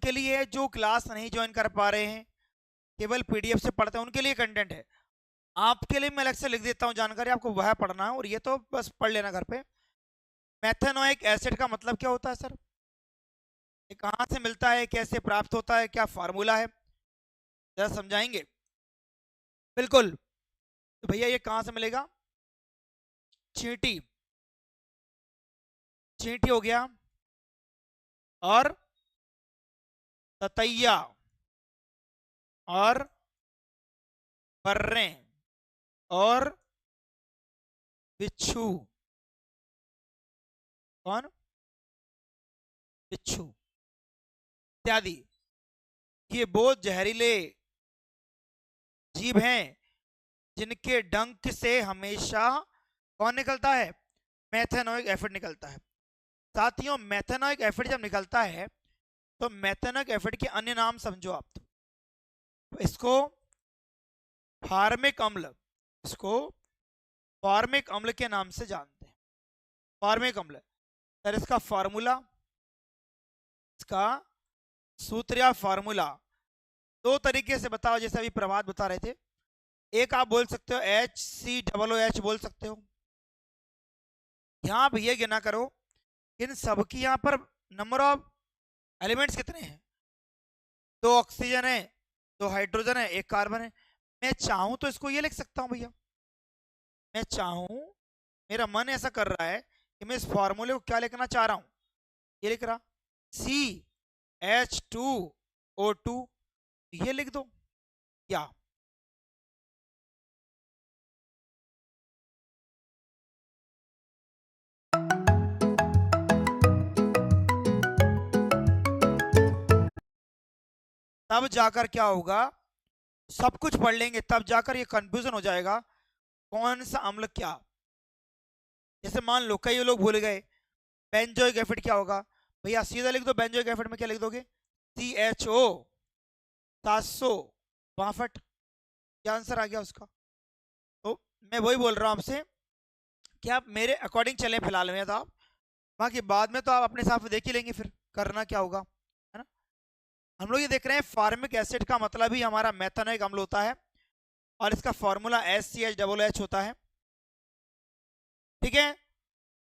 उनके लिए है जो क्लास नहीं ज्वाइन कर पा रहे हैं, केवल पीडीएफ से पढ़ते हैं, उनके लिए कंटेंट है। आपके लिए मैं अलग से लिख देता हूँ जानकारी, आपको वह पढ़ना है और ये तो बस पढ़ लेना घर पे। मेथेनोइक एसिड का मतलब क्या होता है सर, ये कहाँ से मिलता है, कैसे प्राप्त होता है, क्या फार्मूला है, जरा समझाएंगे। बिल्कुल, तो भैया ये कहाँ से मिलेगा, चींटी, चींटी हो गया, और ततैया, और बर्रे, और बिच्छू। कौन, बिच्छू इत्यादि। ये बहुत जहरीले जीव हैं जिनके डंक से हमेशा कौन निकलता है, मेथेनोइक एसिड निकलता है। साथियों मेथेनोइक एसिड जब निकलता है तो मेथेनोइक एसिड के अन्य नाम समझो आप। तो इसको फार्मिक अम्ल, इसको फार्मिक अम्ल के नाम से जानते हैं, फार्मिक अम्ल। सर इसका फार्मूला, इसका सूत्र या फार्मूला दो तरीके से बताओ, जैसे अभी प्रभात बता रहे थे। एक आप बोल सकते हो HCOOH बोल सकते हो। यहां आप ये गिना करो इन सबकी यहां पर नंबर ऑफ एलिमेंट्स कितने हैं, दो ऑक्सीजन है, दो हाइड्रोजन है, एक कार्बन है। मैं चाहूं तो इसको ये लिख सकता हूं भैया, मैं चाहूं, मेरा मन ऐसा कर रहा है कि मैं इस फॉर्मूले को क्या लिखना चाह रहा हूं, ये लिख रहा CH2O2, ये लिख दो क्या। तब जाकर क्या होगा, सब कुछ पढ़ लेंगे तब जाकर ये कंफ्यूजन हो जाएगा कौन सा अम्ल क्या। जैसे मान लो कई लोग भूल गए बेंजोइक एसिड क्या होगा, भैया सीधा लिख दो, बेंजोइक एसिड में क्या लिख दोगे, CHO 762, क्या आंसर आ गया उसका। तो मैं वही बोल रहा हूँ आपसे कि आप मेरे अकॉर्डिंग चलें फिलहाल में, तो आप बाकी बाद में तो आप अपने हिसाब से देख ही लेंगे फिर करना क्या होगा, है ना। हम लोग ये देख रहे हैं फार्मिक एसिड का मतलब ही हमारा मेथेनोइक अम्ल होता है और इसका फॉर्मूला SCH होता है, ठीक है।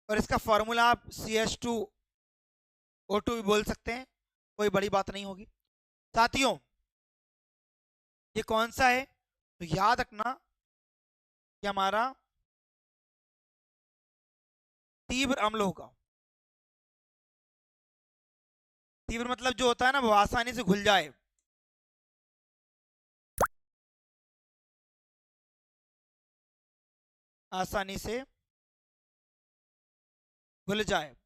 और इसका फॉर्मूला आप CH2O2 भी बोल सकते हैं, कोई बड़ी बात नहीं होगी। साथियों ये कौन सा है, तो याद रखना कि हमारा तीव्र अम्ल होगा। तीव्र मतलब जो होता है ना वो आसानी से घुल जाए, आसानी से घुल जाए,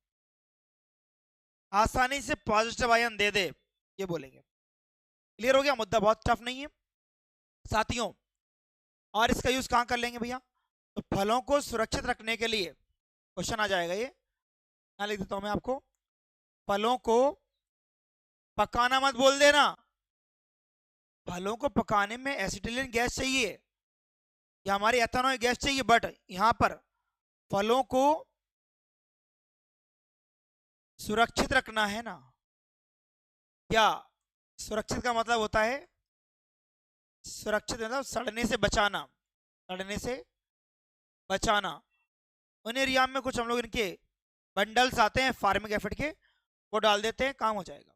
आसानी से पॉजिटिव आयन दे दे, ये बोलेंगे। क्लियर हो गया, मुद्दा बहुत टफ नहीं है साथियों। और इसका यूज कहां कर लेंगे भैया, तो फलों को सुरक्षित रखने के लिए क्वेश्चन आ जाएगा, ये यहां लिख देता हूं मैं आपको। फलों को पकाना मत बोल देना, फलों को पकाने में एसिटिलीन गैस चाहिए या हमारी एथेनॉल गैस चाहिए, बट यहां पर फलों को सुरक्षित रखना है ना। क्या सुरक्षित का मतलब होता है, सुरक्षित मतलब सड़ने से बचाना, सड़ने से बचाना। उन एरिया में कुछ हम लोग इनके बंडल्स आते हैं फार्मिक एसिड के, वो डाल देते हैं, काम हो जाएगा।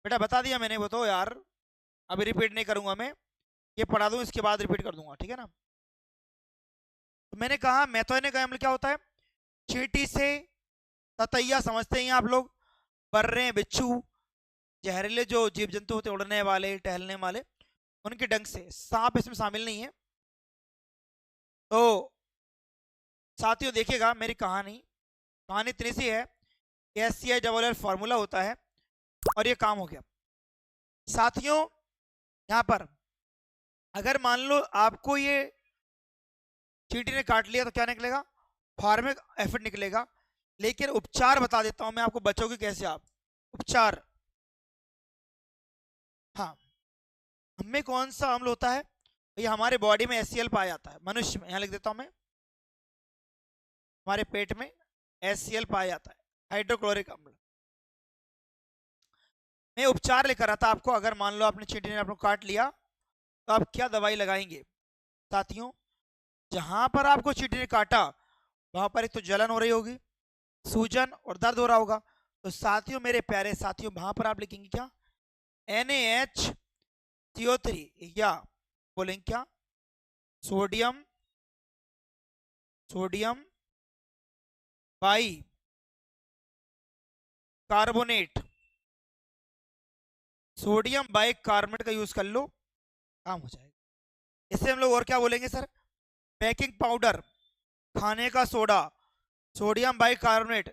बेटा बता दिया मैंने, वो तो यार अभी रिपीट नहीं करूंगा मैं, ये पढ़ा दूं इसके बाद रिपीट कर दूंगा, ठीक है ना। तो मैंने कहा मेथेनोइक अम्ल क्या होता है, चींटी से, ततैया समझते हैं आप लोग, बर्रे, बिच्छू, जहरीले जो जीव जंतु होते हैं उड़ने वाले टहलने वाले, उनके डंक से। सांप इसमें शामिल नहीं है। तो साथियों देखिएगा मेरी कहानी, कहानी इतनी सी है, SCI फॉर्मूला होता है और ये काम हो गया। साथियों यहाँ पर अगर मान लो आपको ये चींटी ने काट लिया तो क्या निकलेगा, फार्मिक एसिड निकलेगा। लेकिन उपचार बता देता हूं मैं आपको, बचोगे कैसे आप, उपचार। हाँ, हमें कौन सा अम्ल होता है, ये हमारे बॉडी में HCl पाया जाता है, मनुष्य में, यहाँ लिख देता हूं मैं, हमारे पेट में HCl पाया जाता है, हाइड्रोक्लोरिक अम्ल। मैं उपचार लेकर आता आपको। अगर मान लो आपने चींटी ने आपको काट लिया तो आप क्या दवाई लगाएंगे साथियों? जहां पर आपको चींटी ने काटा वहां पर एक तो जलन हो रही होगी, सूजन और दर्द हो रहा होगा। तो साथियों, मेरे प्यारे साथियों, वहां पर आप लिखेंगे क्या? NaHCO3, या बोलेंगे क्या? Sodium sodium by carbonate. Sodium by carbonate का यूज कर लो, काम हो जाएगा। इससे हम लोग और क्या बोलेंगे सर? बेकिंग पाउडर, खाने का सोडा, सोडियम बाई कार्बोनेट,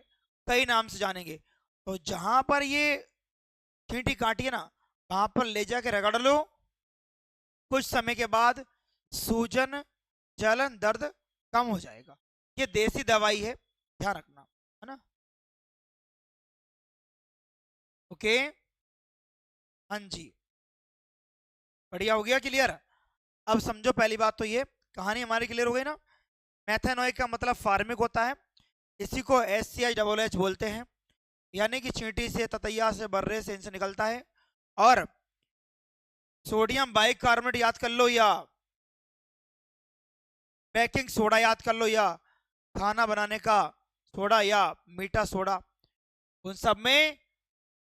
कई नाम से जानेंगे। तो जहां पर ये चींटी काटी है ना, वहां पर ले जाके रगड़ लो। कुछ समय के बाद सूजन, जलन, दर्द कम हो जाएगा। ये देसी दवाई है, ध्यान रखना, है ना? ओके, हाँ जी, बढ़िया, हो गया क्लियर। अब समझो, पहली बात तो ये कहानी हमारी क्लियर हो गई ना। मेथेनॉइक का मतलब फार्मिक होता है, इसी को HCH बोलते हैं, यानी कि चींटी से, ततैया से, बर्रे से, इनसे निकलता है। और सोडियम बाइकार्बोनेट याद कर लो, या बेकिंग सोडा याद कर लो, या खाना बनाने का सोडा, या मीठा सोडा, उन सब में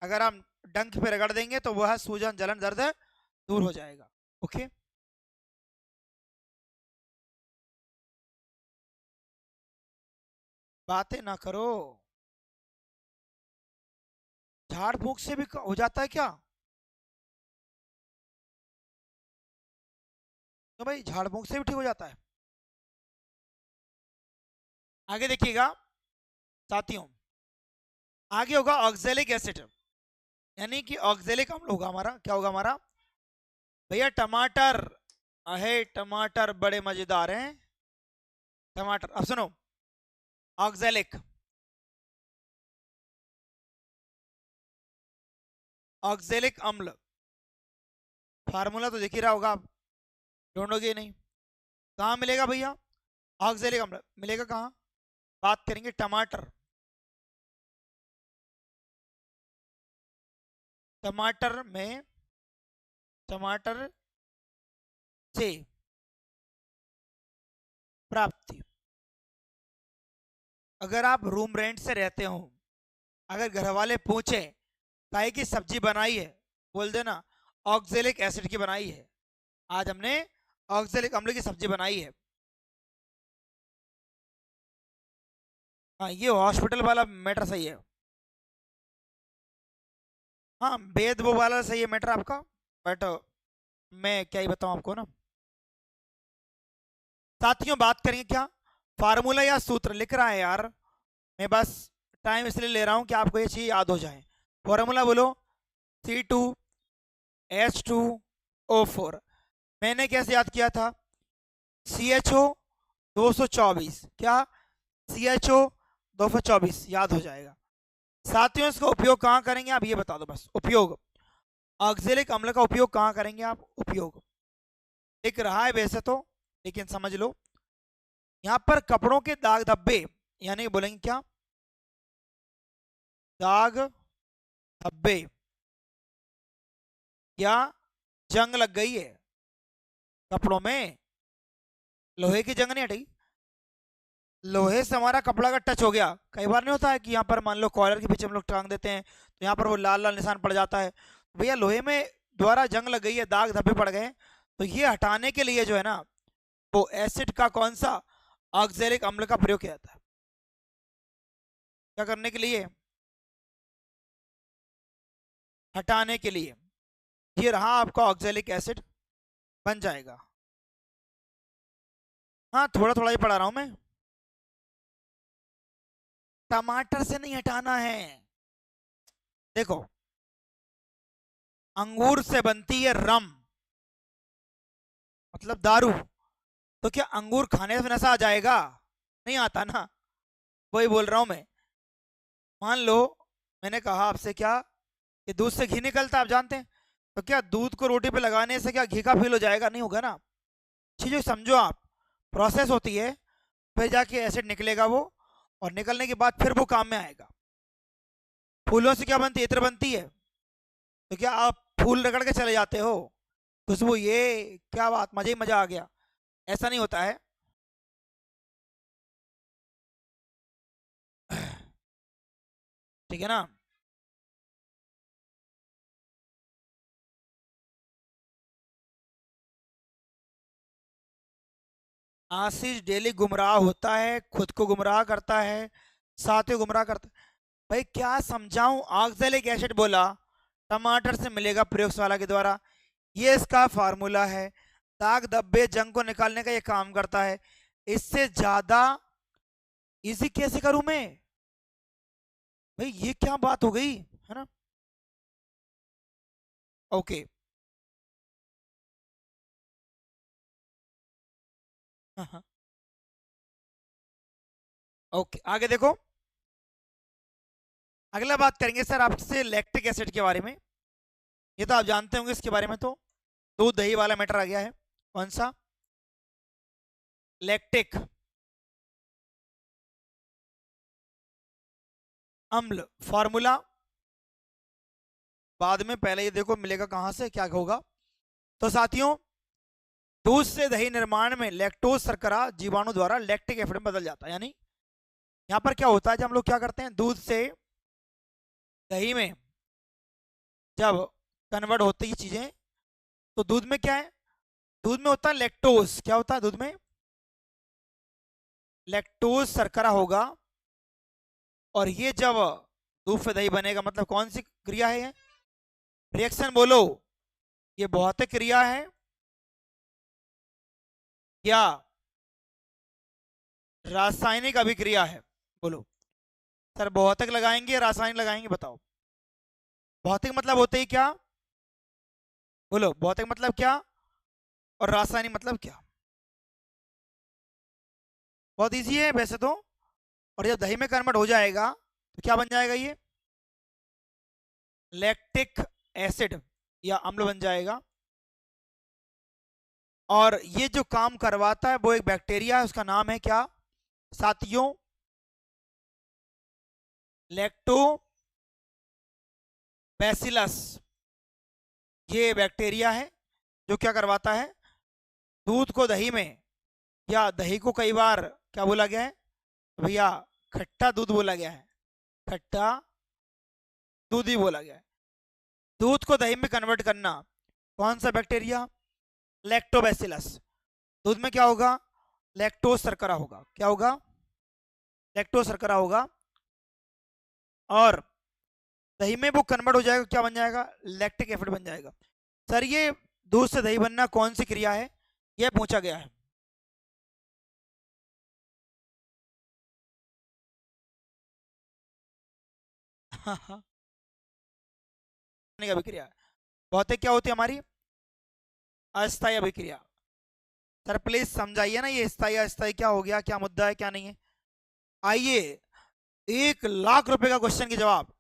अगर हम डंक पे रगड़ देंगे तो वह सूजन, जलन, दर्द दूर हो जाएगा। ओके, बातें ना करो। झाड़ फूक से भी हो जाता है क्या? तो भाई झाड़ फूक से भी ठीक हो जाता है। आगे देखिएगा साथियों, आगे होगा ऑक्जेलिक एसिड, यानी कि ऑक्जेलिक अम्ल होगा हमारा। क्या होगा हमारा भैया? टमाटर। अहे टमाटर बड़े मजेदार हैं, टमाटर। अब सुनो, ऑक्जेलिक, ऑक्जेलिक अम्ल, फार्मूला तो देख ही रहा होगा आप, ढूंढोगे नहीं। कहाँ मिलेगा भैया ऑक्जेलिक अम्ल? मिलेगा कहाँ? बात करेंगे टमाटर। टमाटर में, टमाटर से प्राप्ति। अगर आप रूम रेंट से रहते हो, अगर घर वाले पूछे काहे की सब्जी बनाई है, बोल देना ऑक्जेलिक एसिड की बनाई है, आज हमने ऑक्जेलिक अम्ल की सब्जी बनाई है। हाँ, ये हॉस्पिटल वाला मैटर सही है। हाँ, वेद वो वाला सही है मैटर आपका, बट मैं क्या ही बताऊं आपको ना। साथियों, बात करेंगे क्या? फार्मूला या सूत्र लिख रहा है यार, मैं बस टाइम इसलिए ले रहा हूं कि आपको ये चीज याद हो जाए। फॉर्मूला बोलो, C2H2O4। मैंने कैसे याद किया था? CHO 224, क्या? CHO 224 याद हो जाएगा। साथियों, इसका उपयोग कहाँ करेंगे आप ये बता दो बस। उपयोग, ऑक्जेलिक अम्ल का उपयोग कहाँ करेंगे आप? उपयोग दिख रहा है वैसे तो, लेकिन समझ लो, यहाँ पर कपड़ों के दाग धब्बे, यानी बोलेंगे क्या? दाग धब्बे, या जंग लग गई है कपड़ों में, लोहे की जंग नहीं हटी, लोहे से हमारा कपड़ा का टच हो गया। कई बार नहीं होता है कि यहाँ पर मान लो कॉलर के पीछे हम लोग टांग देते हैं तो यहाँ पर वो लाल लाल निशान पड़ जाता है। भैया लोहे में द्वारा जंग लग गई है, दाग धब्बे पड़ गए, तो ये हटाने के लिए जो है ना, वो एसिड का कौन सा? ऑक्जेलिक अम्ल का प्रयोग किया जाता है। क्या करने के लिए? हटाने के लिए। ये रहा आपका ऑक्जेलिक एसिड, बन जाएगा। हाँ, थोड़ा थोड़ा ही पढ़ा रहा हूं मैं। टमाटर से नहीं हटाना है। देखो, अंगूर से बनती है रम, मतलब दारू। तो क्या अंगूर खाने से नशा आ जाएगा? नहीं आता ना, वही बोल रहा हूं मैं। मान लो मैंने कहा आपसे क्या कि दूध से घी निकलता है, आप जानते हैं, तो क्या दूध को रोटी पे लगाने से क्या घी का फील हो जाएगा? नहीं होगा ना। चीज़ें समझो आप, प्रोसेस होती है, फिर जाके एसिड निकलेगा वो, और निकलने के बाद फिर वो काम में आएगा। फूलों से क्या बनती है? इत्र बनती है। तो क्या आप फूल रगड़ के चले जाते हो, खुशबू ये क्या बात, मजा ही मजा आ गया, ऐसा नहीं होता है। ठीक है ना। आशीष डेली गुमराह होता है, खुद को गुमराह करता है, साथियों गुमराह करता है। भाई क्या समझाऊं, ऑक्सैलिक एसिड बोला, टमाटर से मिलेगा प्रयोगशाला के द्वारा, ये इसका फार्मूला है। दाग धब्बे जंग को निकालने का ये काम करता है। इससे ज्यादा इजी कैसे करूं मैं, भाई ये क्या बात हो गई, है ना। ओके। हाँ हाँ। ओके आगे देखो, अगला बात करेंगे सर आपसे लैक्टिक एसिड के बारे में। ये तो आप जानते होंगे इसके बारे में, तो दूध दही वाला मैटर आ गया है। कौन सा, लैक्टिक अम्ल, फॉर्मूला बाद में, पहले ये देखो मिलेगा कहां से, क्या होगा। तो साथियों, दूध से दही निर्माण में लैक्टोज शर्करा जीवाणु द्वारा लैक्टिक एसिड में बदल जाता है। यानी यहाँ पर क्या होता है, जब हम लोग क्या करते हैं, दूध से दही में जब कन्वर्ट होती है चीजें, तो दूध में क्या है, दूध में होता है लैक्टोज, क्या होता है दूध में, लैक्टोज शर्करा होगा। और ये जब दूध से दही बनेगा, मतलब कौन सी क्रिया है ये, रिएक्शन बोलो, ये भौतिक क्रिया है या रासायनिक अभिक्रिया है, बोलो। सर भौतिक लगाएंगे या रासायनिक लगाएंगे, बताओ। भौतिक मतलब होते ही क्या, बोलो भौतिक मतलब क्या, और रासायनिक मतलब क्या। बहुत इजी है वैसे तो। और जब दही में कन्वर्ट हो जाएगा तो क्या बन जाएगा, ये लैक्टिक एसिड या अम्ल बन जाएगा। और ये जो काम करवाता है वो एक बैक्टीरिया है, उसका नाम है क्या साथियों, लैक्टो बैसिलस। ये बैक्टीरिया है जो क्या करवाता है, दूध को दही में, या दही को कई बार क्या बोला गया है भैया, खट्टा दूध बोला गया है, खट्टा दूध ही बोला गया है। दूध को दही में कन्वर्ट करना, कौन सा बैक्टीरिया, लैक्टोबैसिलस। दूध में क्या होगा, लैक्टोज शर्करा होगा, क्या होगा, लैक्टोज शर्करा होगा। और दही में वो कन्वर्ट हो जाएगा, क्या बन जाएगा, लैक्टिक एसिड बन जाएगा। सर ये दूध से दही बनना कौन सी क्रिया है, यह पूछा गया है। हाँ हाँ, अभिक्रिया। भौतिक क्या होती है हमारी, अस्थायी अभिक्रिया। सर प्लीज समझाइए ना, ये स्थायी अस्थायी क्या हो गया, क्या मुद्दा है क्या नहीं है। आइए, 1 लाख रुपए का क्वेश्चन के जवाब।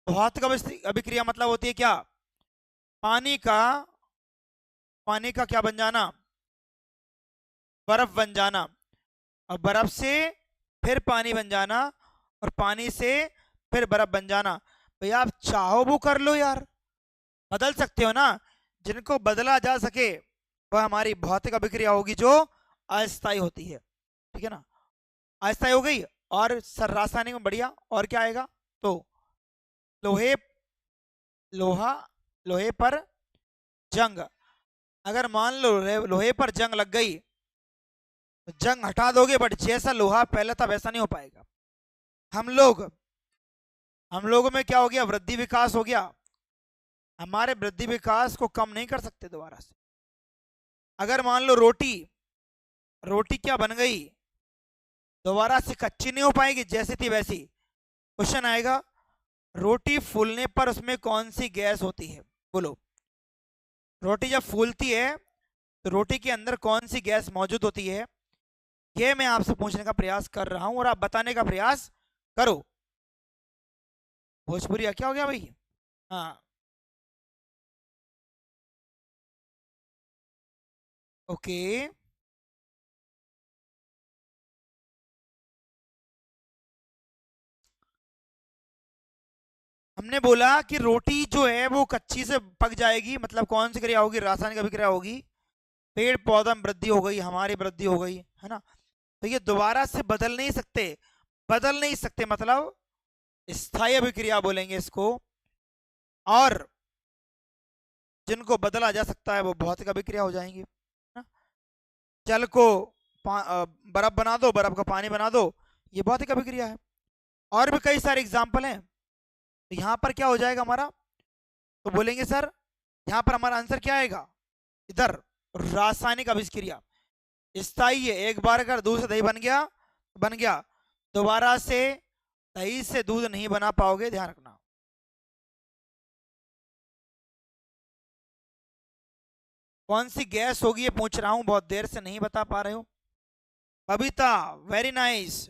भौतिक अभिक्रिया मतलब होती है क्या, पानी का, पानी का क्या बन जाना, बर्फ बन जाना, और बर्फ से फिर पानी बन जाना, और पानी से फिर बर्फ बन जाना। भैया आप चाहो वो कर लो यार, बदल सकते हो ना। जिनको बदला जा सके वह हमारी भौतिक अभिक्रिया होगी जो अस्थायी होती है, ठीक है ना, अस्थायी हो गई। और सर रासायनिक में बढ़िया, और क्या आएगा, तो लोहे, लोहा, लोहे पर जंग, अगर मान लो लोहे पर जंग लग गई तो जंग हटा दोगे, बट जैसा लोहा पहले था वैसा नहीं हो पाएगा। हम लोग, हम लोगों में क्या हो गया, वृद्धि विकास हो गया, हमारे वृद्धि विकास को कम नहीं कर सकते दोबारा से। अगर मान लो रोटी, रोटी क्या बन गई, दोबारा से कच्ची नहीं हो पाएगी, जैसी थी वैसी। क्वेश्चन आएगा, रोटी फूलने पर उसमें कौन सी गैस होती है, बोलो। रोटी जब फूलती है तो रोटी के अंदर कौन सी गैस मौजूद होती है, ये मैं आपसे पूछने का प्रयास कर रहा हूं और आप बताने का प्रयास करो। भोजपुरी क्या हो गया भाई, हाँ। ओके, हमने बोला कि रोटी जो है वो कच्ची से पक जाएगी, मतलब कौन सी क्रिया होगी? रासायनिक अभिक्रिया होगी। पेड़ पौधा में वृद्धि हो गई, हमारी वृद्धि हो गई, है ना? तो ये दोबारा से बदल नहीं सकते, बदल नहीं सकते, मतलब स्थायी अभिक्रिया बोलेंगे इसको। और जिनको बदला जा सकता है वो भौतिक अभिक्रिया हो जाएंगी, है ना? जल को बर्फ बना दो, बर्फ का पानी बना दो, ये भौतिक अभिक्रिया है। और भी कई सारे एग्जाम्पल हैं। तो यहाँ पर क्या हो जाएगा हमारा? तो बोलेंगे सर यहाँ पर हमारा आंसर क्या आएगा? इधर रासायनिक अभिक्रिया स्थायी है। एक बार अगर दूध से दही बन गया, बन गया, दोबारा से दही से दूध नहीं बना पाओगे, ध्यान रखना। कौन सी गैस होगी ये पूछ रहा हूं, बहुत देर से नहीं बता पा रहे हो। Babita, very nice.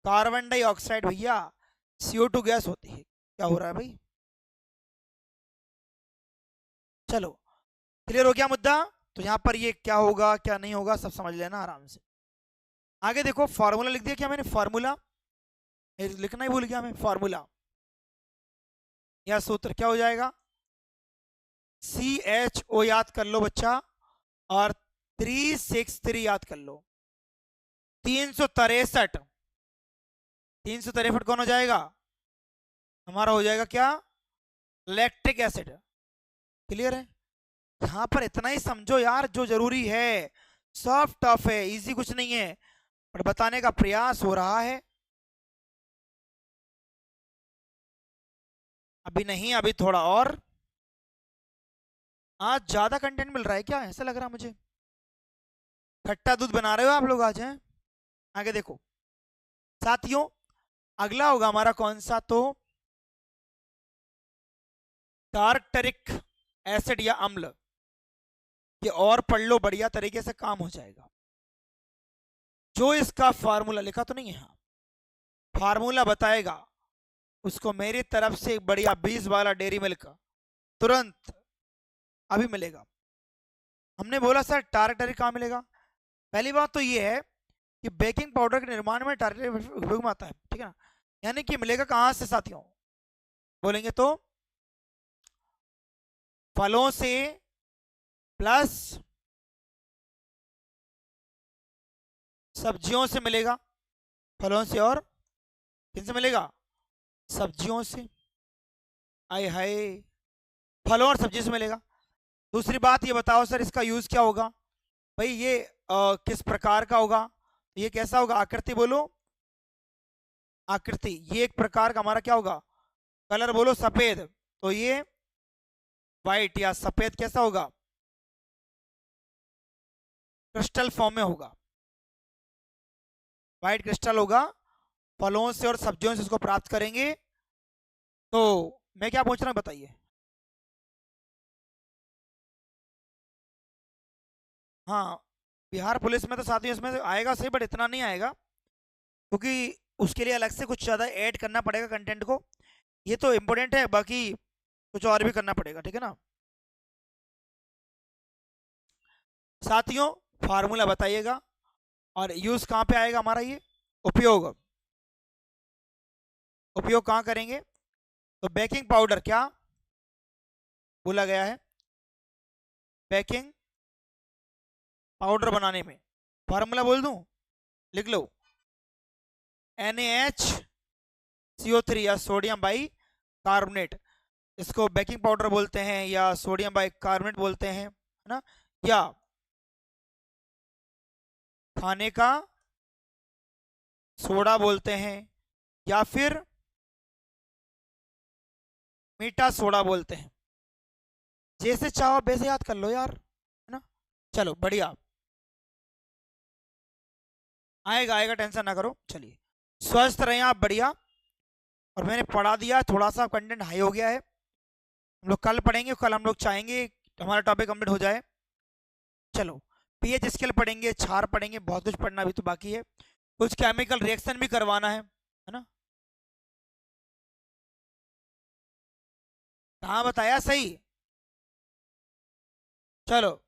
Carbon dioxide भैया, CO2 गैस होती है। क्या हो रहा है भाई? चलो, क्लियर हो गया मुद्दा? तो यहाँ पर ये क्या होगा क्या नहीं होगा सब समझ लेना आराम से। आगे देखो, फॉर्मूला लिख दिया क्या मैंने? फॉर्मूला लिखना ही भूल गया मैं। फॉर्मूला या सूत्र क्या हो जाएगा? CHO याद कर लो बच्चा, और 363 याद कर लो। 363, 363 कौन हो जाएगा? हमारा हो जाएगा क्या? Lactic acid. क्लियर है? यहां पर इतना ही समझो यार जो जरूरी है। सॉफ्ट टफ है, इजी कुछ नहीं है, पर बताने का प्रयास हो रहा है। अभी नहीं, अभी थोड़ा और। आज ज्यादा कंटेंट मिल रहा है क्या? ऐसा लग रहा मुझे। खट्टा दूध बना रहे हो आप लोग आज, हैं? आगे देखो साथियों, अगला होगा हमारा कौन सा? तो टार्टरिक एसिड या अम्ल। ये और पढ़ लो, बढ़िया तरीके से काम हो जाएगा। जो इसका फार्मूला लिखा तो नहीं है, हाँ, फार्मूला बताएगा उसको मेरी तरफ से एक बढ़िया 20 वाला डेयरी मिल्क तुरंत अभी मिलेगा। हमने बोला सर टारटरिक कहाँ मिलेगा? पहली बात तो ये है कि बेकिंग पाउडर के निर्माण में टारटरिक उपयोग में आता है, ठीक है ना? यानी कि मिलेगा कहाँ से साथियों? बोलेंगे तो फलों से प्लस सब्जियों से मिलेगा। फलों से और किन से मिलेगा? सब्जियों से। आए हाय, फलों और सब्जी से मिलेगा। दूसरी बात ये बताओ सर इसका यूज क्या होगा? भाई ये किस प्रकार का होगा? ये कैसा होगा? आकृति बोलो, आकृति। ये एक प्रकार का हमारा क्या होगा? कलर बोलो, सफेद। तो ये व्हाइट या सफेद कैसा होगा? क्रिस्टल फॉर्म में होगा, व्हाइट क्रिस्टल होगा। फलों से और सब्जियों से इसको प्राप्त करेंगे। तो मैं क्या पूछ रहा हूँ बताइए? हाँ, बिहार पुलिस में तो साथियों इसमें से आएगा सही, बट इतना नहीं आएगा, क्योंकि उसके लिए अलग से कुछ ज़्यादा ऐड करना पड़ेगा कंटेंट को। ये तो इम्पोर्टेंट है, बाकी कुछ और भी करना पड़ेगा, ठीक है ना? साथियों, फार्मूला बताइएगा और यूज कहाँ पे आएगा हमारा ये? उपयोग, उपयोग कहाँ करेंगे? तो बेकिंग पाउडर क्या बोला गया है? बेकिंग पाउडर बनाने में फार्मूला बोल दूं? लिख लो, NaHCO3 या सोडियम बाई कार्बोनेट। इसको बेकिंग पाउडर बोलते हैं या सोडियम बाई कार्बोनेट बोलते हैं, है ना? या खाने का सोडा बोलते हैं, या फिर मीठा सोडा बोलते हैं। जैसे चाहो वैसे याद कर लो यार, है ना? चलो बढ़िया, आएगा आएगा, टेंशन ना करो। चलिए, स्वस्थ रहें आप, बढ़िया। और मैंने पढ़ा दिया, थोड़ा सा कंटेंट हाई हो गया है। हम लोग कल पढ़ेंगे, कल हम लोग चाहेंगे हमारा टॉपिक कंप्लीट हो जाए। चलो, पीएच स्केल पढ़ेंगे, क्षार पढ़ेंगे, बहुत कुछ पढ़ना अभी तो बाकी है। कुछ केमिकल रिएक्शन भी करवाना है ना? कहाँ बताया सही? चलो,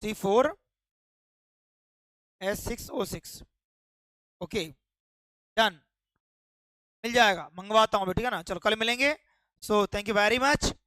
C4H6O6, ओके, डन। मिल जाएगा, मंगवाता हूँ, ठीक है ना। चलो कल मिलेंगे। So thank you very much.